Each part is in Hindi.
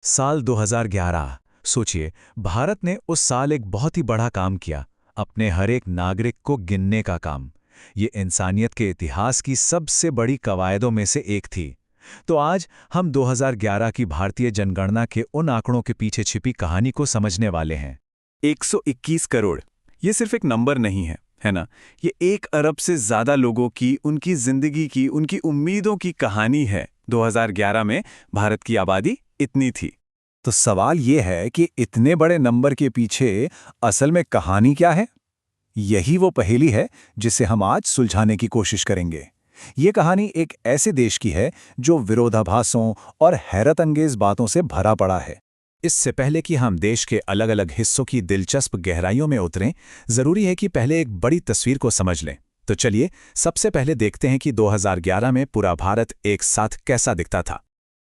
साल 2011। सोचिए, भारत ने उस साल एक बहुत ही बड़ा काम किया, अपने हर एक नागरिक को गिनने का काम। ये इंसानियत के इतिहास की सबसे बड़ी कवायदों में से एक थी। तो आज हम 2011 की भारतीय जनगणना के उन आंकड़ों के पीछे छिपी कहानी को समझने वाले हैं। 121 करोड़। ये सिर्फ एक नंबर नहीं है ना? ये 1 अरब से ज्यादा लोगों की, उनकी जिंदगी की, उनकी उम्मीदों की कहानी है। 2011 में भारत की आबादी इतनी थी। तो सवाल ये है कि इतने बड़े नंबर के पीछे असल में कहानी क्या है? यही वो पहेली है जिसे हम आज सुलझाने की कोशिश करेंगे। ये कहानी एक ऐसे देश की है जो विरोधाभासों और हैरतअंगेज बातों से भरा पड़ा है। इससे पहले कि हम देश के अलग-अलग हिस्सों की दिलचस्प गहराइयों में उतरें, जरूरी है कि पहले एक बड़ी तस्वीर को समझ लें। तो चलिए, सबसे पहले देखते हैं कि 2011 में पूरा भारत एक साथ कैसा दिखता था।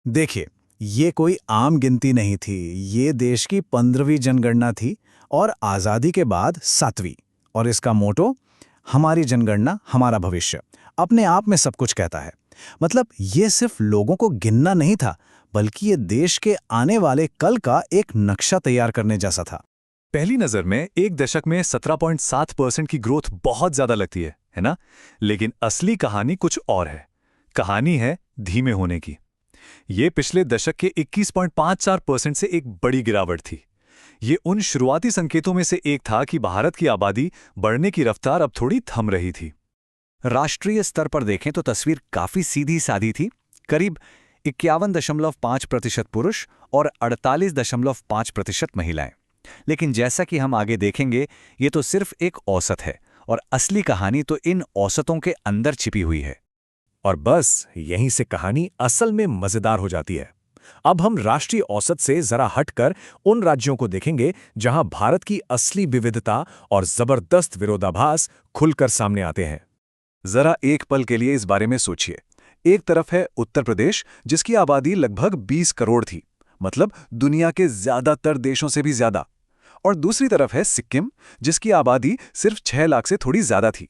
देखिए, ये कोई आम गिनती नहीं थी। ये देश की 15वीं जनगणना थी और आज़ादी के बाद 7वीं। और इसका मोटो, हमारी जनगणना हमारा भविष्य, अपने आप में सब कुछ कहता है। मतलब ये सिर्फ लोगों को गिनना नहीं था, बल्कि ये देश के आने वाले कल का एक नक्शा तैयार करने जैसा था। पहली नजर में एक दशक में 17.7% की ग्रोथ बहुत ज्यादा लगती है ना? लेकिन असली कहानी कुछ और है। कहानी है धीमे होने की। ये पिछले दशक के 21.54% से एक बड़ी गिरावट थी। ये उन शुरुआती संकेतों में से एक था कि भारत की आबादी बढ़ने की रफ्तार अब थोड़ी थम रही थी। राष्ट्रीय स्तर पर देखें तो तस्वीर काफी सीधी सादी थी। करीब 51.5% पुरुष और 48.5% महिलाएं। लेकिन जैसा कि हम आगे देखेंगे, ये तो सिर्फ एक औसत है और असली कहानी तो इन औसतों के अंदर छिपी हुई है। और बस यहीं से कहानी असल में मजेदार हो जाती है। अब हम राष्ट्रीय औसत से जरा हटकर उन राज्यों को देखेंगे जहां भारत की असली विविधता और जबरदस्त विरोधाभास खुलकर सामने आते हैं। जरा एक पल के लिए इस बारे में सोचिए। एक तरफ है उत्तर प्रदेश, जिसकी आबादी लगभग 20 करोड़ थी, मतलब दुनिया के ज्यादातर देशों से भी ज्यादा। और दूसरी तरफ है सिक्किम, जिसकी आबादी सिर्फ 6 लाख से थोड़ी ज्यादा थी।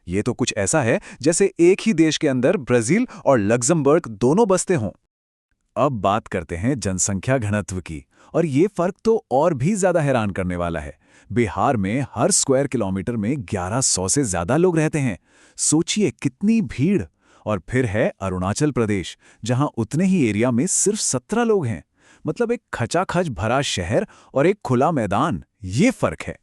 ये तो कुछ ऐसा है जैसे एक ही देश के अंदर ब्राजील और लग्जमबर्ग दोनों बसते हों। अब बात करते हैं जनसंख्या घनत्व की, और ये फर्क तो और भी ज्यादा हैरान करने वाला है। बिहार में हर स्क्वायर किलोमीटर में 1100 से ज्यादा लोग रहते हैं। सोचिए कितनी भीड़। और फिर है अरुणाचल प्रदेश, जहां उतने ही एरिया में सिर्फ 17 लोग हैं। मतलब एक खचाखच भरा शहर और एक खुला मैदान। ये फर्क है।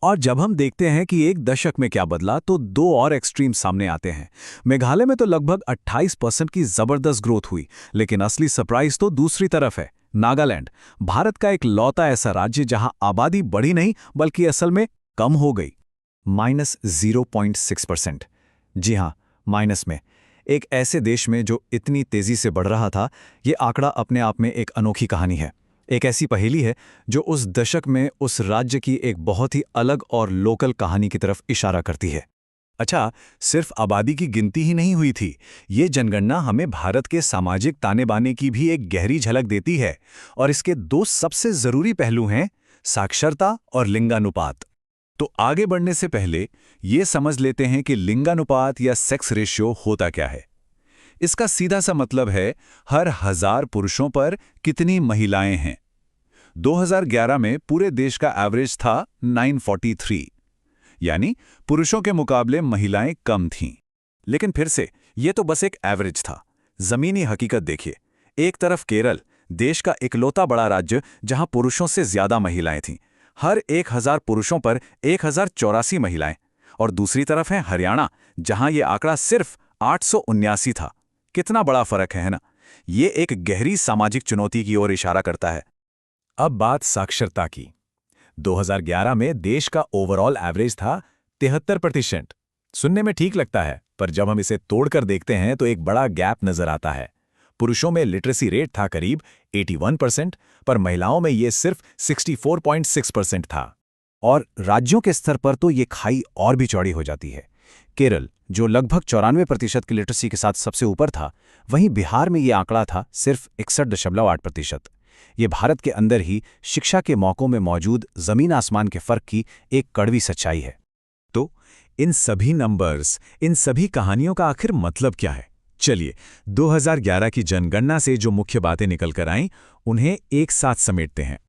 और जब हम देखते हैं कि एक दशक में क्या बदला, तो दो और एक्सट्रीम सामने आते हैं। मेघालय में तो लगभग 28% की जबरदस्त ग्रोथ हुई, लेकिन असली सरप्राइज तो दूसरी तरफ है। नागालैंड, भारत का एक लौता ऐसा राज्य जहां आबादी बढ़ी नहीं बल्कि असल में कम हो गई। -0.6%। जी हां, माइनस में। एक ऐसे देश में जो इतनी तेजी से बढ़ रहा था। ये आंकड़ा अपने आप में एक अनोखी कहानी है। एक ऐसी पहेली है जो उस दशक में उस राज्य की एक बहुत ही अलग और लोकल कहानी की तरफ इशारा करती है। अच्छा, सिर्फ आबादी की गिनती ही नहीं हुई थी। ये जनगणना हमें भारत के सामाजिक ताने बाने की भी एक गहरी झलक देती है। और इसके दो सबसे जरूरी पहलू हैं, साक्षरता और लिंगानुपात। तो आगे बढ़ने से पहले ये समझ लेते हैं कि लिंगानुपात या सेक्स रेशियो होता क्या है। इसका सीधा सा मतलब है हर 1000 पुरुषों पर कितनी महिलाएं हैं। 2011 में पूरे देश का एवरेज था 943, यानी पुरुषों के मुकाबले महिलाएं कम थीं। लेकिन फिर से, ये तो बस एक एवरेज था। जमीनी हकीकत देखिए। एक तरफ केरल, देश का इकलौता बड़ा राज्य जहां पुरुषों से ज्यादा महिलाएं थीं। हर 1000 पुरुषों पर 1084 महिलाएं। और दूसरी तरफ है हरियाणा, जहां यह आंकड़ा सिर्फ 879 था। कितना बड़ा फर्क है ना? ये एक गहरी सामाजिक चुनौती की ओर इशारा करता है। अब बात साक्षरता की। 2011 में देश का ओवरऑल एवरेज था 73%। सुनने में ठीक लगता है, पर जब हम इसे तोड़कर देखते हैं तो एक बड़ा गैप नजर आता है। पुरुषों में लिटरेसी रेट था करीब 81%, पर महिलाओं में ये सिर्फ 64.6% था। और राज्यों के स्तर पर तो ये खाई और भी चौड़ी हो जाती है। केरल, जो लगभग 94% की लिटरेसी के साथ सबसे ऊपर था, वहीं बिहार में ये आंकड़ा था सिर्फ 61.8%। ये भारत के अंदर ही शिक्षा के मौकों में मौजूद जमीन आसमान के फर्क की एक कड़वी सच्चाई है। तो इन सभी नंबर्स, इन सभी कहानियों का आखिर मतलब क्या है? चलिए 2011 की जनगणना से जो मुख्य बातें निकल कर आईं, उन्हें एक साथ समेटते हैं।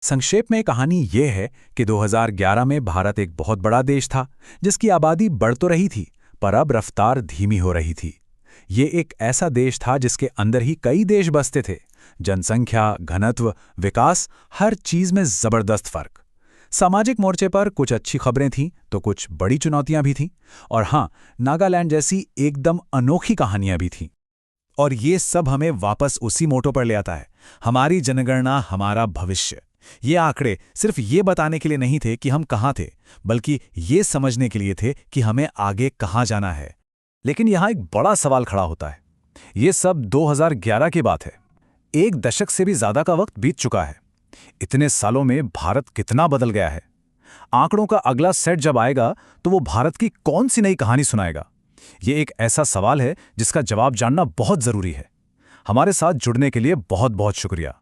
संक्षेप में कहानी ये है कि 2011 में भारत एक बहुत बड़ा देश था, जिसकी आबादी बढ़ तो रही थी, पर अब रफ्तार धीमी हो रही थी। ये एक ऐसा देश था जिसके अंदर ही कई देश बसते थे। जनसंख्या, घनत्व, विकास, हर चीज में जबरदस्त फर्क। सामाजिक मोर्चे पर कुछ अच्छी खबरें थीं तो कुछ बड़ी चुनौतियां भी थीं, और हां, नागालैंड जैसी एकदम अनोखी कहानियां भी थीं। और ये सब हमें वापस उसी मोटो पर ले आता है, हमारी जनगणना हमारा भविष्य। ये आंकड़े सिर्फ ये बताने के लिए नहीं थे कि हम कहाँ थे, बल्कि ये समझने के लिए थे कि हमें आगे कहाँ जाना है। लेकिन यहाँ एक बड़ा सवाल खड़ा होता है। ये सब 2011 की बात है। एक दशक से भी ज्यादा का वक्त बीत चुका है। इतने सालों में भारत कितना बदल गया है। आंकड़ों का अगला सेट जब आएगा तो वो भारत की कौन सी नई कहानी सुनाएगा? ये एक ऐसा सवाल है जिसका जवाब जानना बहुत जरूरी है। हमारे साथ जुड़ने के लिए बहुत बहुत शुक्रिया।